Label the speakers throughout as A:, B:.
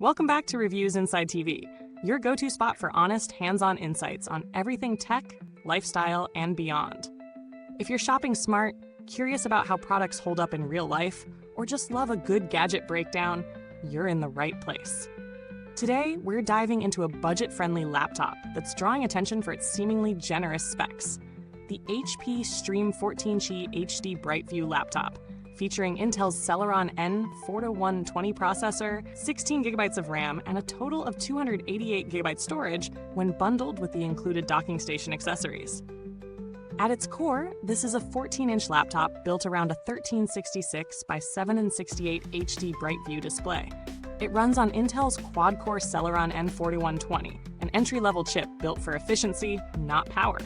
A: Welcome back to Reviews Inside TV, your go-to spot for honest, hands-on insights on everything tech, lifestyle, and beyond. If you're shopping smart, curious about how products hold up in real life, or just love a good gadget breakdown, you're in the right place. Today, we're diving into a budget-friendly laptop that's drawing attention for its seemingly generous specs. The HP Stream 14Chi HD BrightView Laptop, featuring Intel's Celeron N4120 processor, 16GB of RAM, and a total of 288GB storage when bundled with the included docking station accessories. At its core, this is a 14-inch laptop built around a 1366 by 768 HD BrightView display. It runs on Intel's quad-core Celeron N4120, an entry-level chip built for efficiency, not power.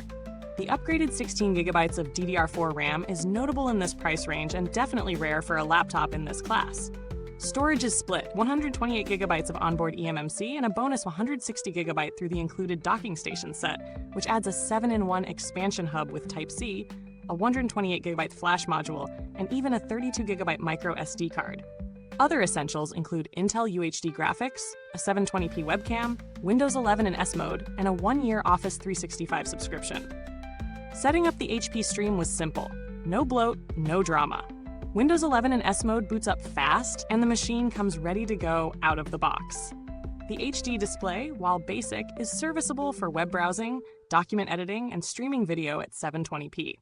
A: The upgraded 16GB of DDR4 RAM is notable in this price range and definitely rare for a laptop in this class. Storage is split, 128GB of onboard eMMC and a bonus 160GB through the included docking station set, which adds a 7-in-1 expansion hub with Type-C, a 128GB flash module, and even a 32GB micro SD card. Other essentials include Intel UHD graphics, a 720p webcam, Windows 11 in S mode, and a 1-year Office 365 subscription. Setting up the HP Stream was simple. No bloat, no drama. Windows 11 in S mode boots up fast, and the machine comes ready to go out of the box. The HD display, while basic, is serviceable for web browsing, document editing, and streaming video at 720p.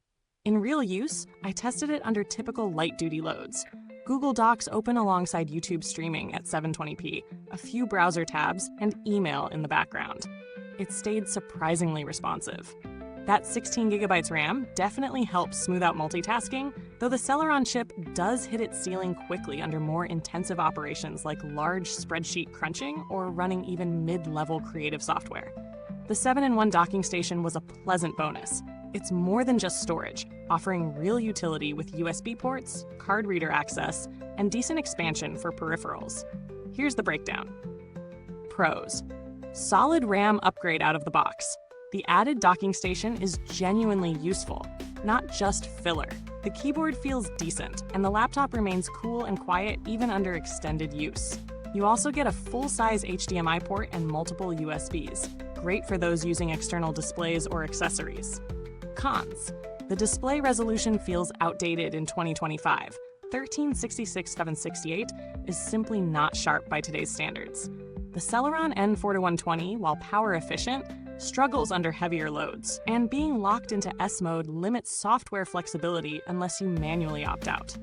A: In real use, I tested it under typical light-duty loads. Google Docs open alongside YouTube streaming at 720p, a few browser tabs, and email in the background. It stayed surprisingly responsive. That 16GB RAM definitely helps smooth out multitasking, though the Celeron chip does hit its ceiling quickly under more intensive operations like large spreadsheet crunching or running even mid-level creative software. The 7-in-1 docking station was a pleasant bonus. It's more than just storage, offering real utility with USB ports, card reader access, and decent expansion for peripherals. Here's the breakdown. Pros: solid RAM upgrade out of the box. The added docking station is genuinely useful, not just filler. The keyboard feels decent, and the laptop remains cool and quiet even under extended use. You also get a full-size HDMI port and multiple USBs, great for those using external displays or accessories. Cons: the display resolution feels outdated in 2025. 1366x768 is simply not sharp by today's standards. The Celeron N4120, while power efficient, struggles under heavier loads, and being locked into S mode limits software flexibility unless you manually opt out.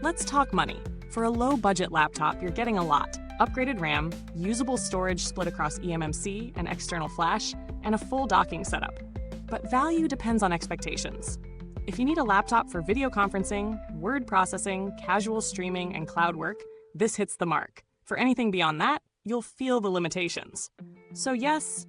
A: Let's talk money. For a low-budget laptop, you're getting a lot: upgraded RAM, usable storage split across eMMC and external flash, and a full docking setup. But value depends on expectations. If you need a laptop for video conferencing, word processing, casual streaming, and cloud work, this hits the mark. For anything beyond that, you'll feel the limitations. So yes,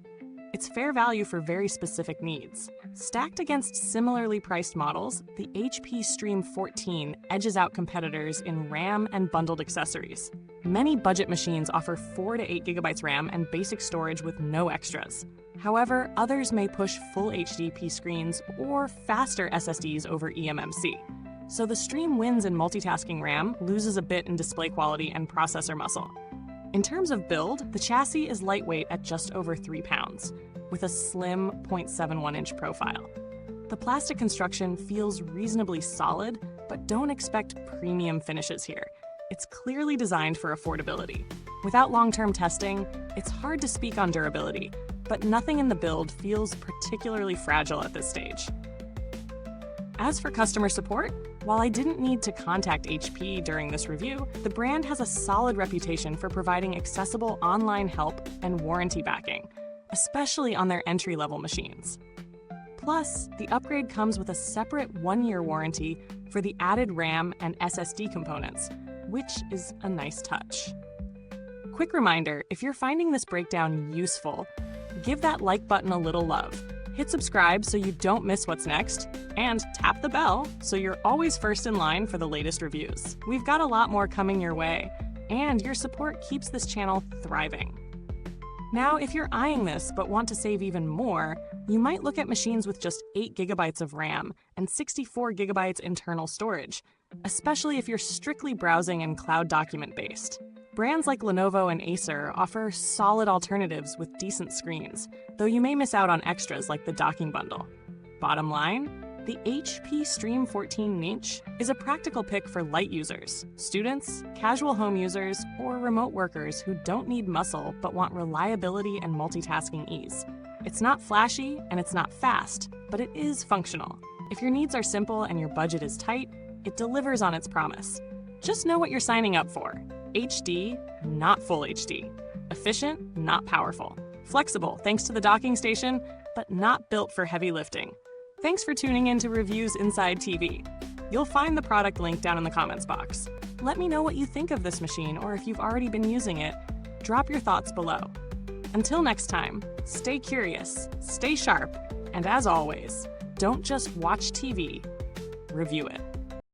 A: it's fair value for very specific needs. Stacked against similarly priced models, the HP Stream 14 edges out competitors in RAM and bundled accessories. Many budget machines offer 4 to 8GB RAM and basic storage with no extras. However, others may push full HDP screens or faster SSDs over eMMC. So the Stream wins in multitasking RAM, loses a bit in display quality and processor muscle. In terms of build, the chassis is lightweight at just over 3 pounds, with a slim 0.71-inch profile. The plastic construction feels reasonably solid, but don't expect premium finishes here. It's clearly designed for affordability. Without long-term testing, it's hard to speak on durability, but nothing in the build feels particularly fragile at this stage. As for customer support, while I didn't need to contact HP during this review, the brand has a solid reputation for providing accessible online help and warranty backing, especially on their entry-level machines. Plus, the upgrade comes with a separate 1-year warranty for the added RAM and SSD components, which is a nice touch. Quick reminder, if you're finding this breakdown useful, give that like button a little love. Hit subscribe so you don't miss what's next, and tap the bell so you're always first in line for the latest reviews. We've got a lot more coming your way, and your support keeps this channel thriving. Now, if you're eyeing this but want to save even more, you might look at machines with just 8GB of RAM and 64GB internal storage, especially if you're strictly browsing and cloud document based. Brands like Lenovo and Acer offer solid alternatives with decent screens, though you may miss out on extras like the docking bundle. Bottom line, the HP Stream 14 Niche is a practical pick for light users, students, casual home users, or remote workers who don't need muscle but want reliability and multitasking ease. It's not flashy and it's not fast, but it is functional. If your needs are simple and your budget is tight, it delivers on its promise. Just know what you're signing up for. HD, not full HD. Efficient, not powerful. Flexible thanks to the docking station, but not built for heavy lifting. Thanks for tuning in to Reviews Inside TV. You'll find the product link down in the comments box. Let me know what you think of this machine, or if you've already been using it, drop your thoughts below. Until next time, stay curious, stay sharp, and as always, don't just watch TV, review it.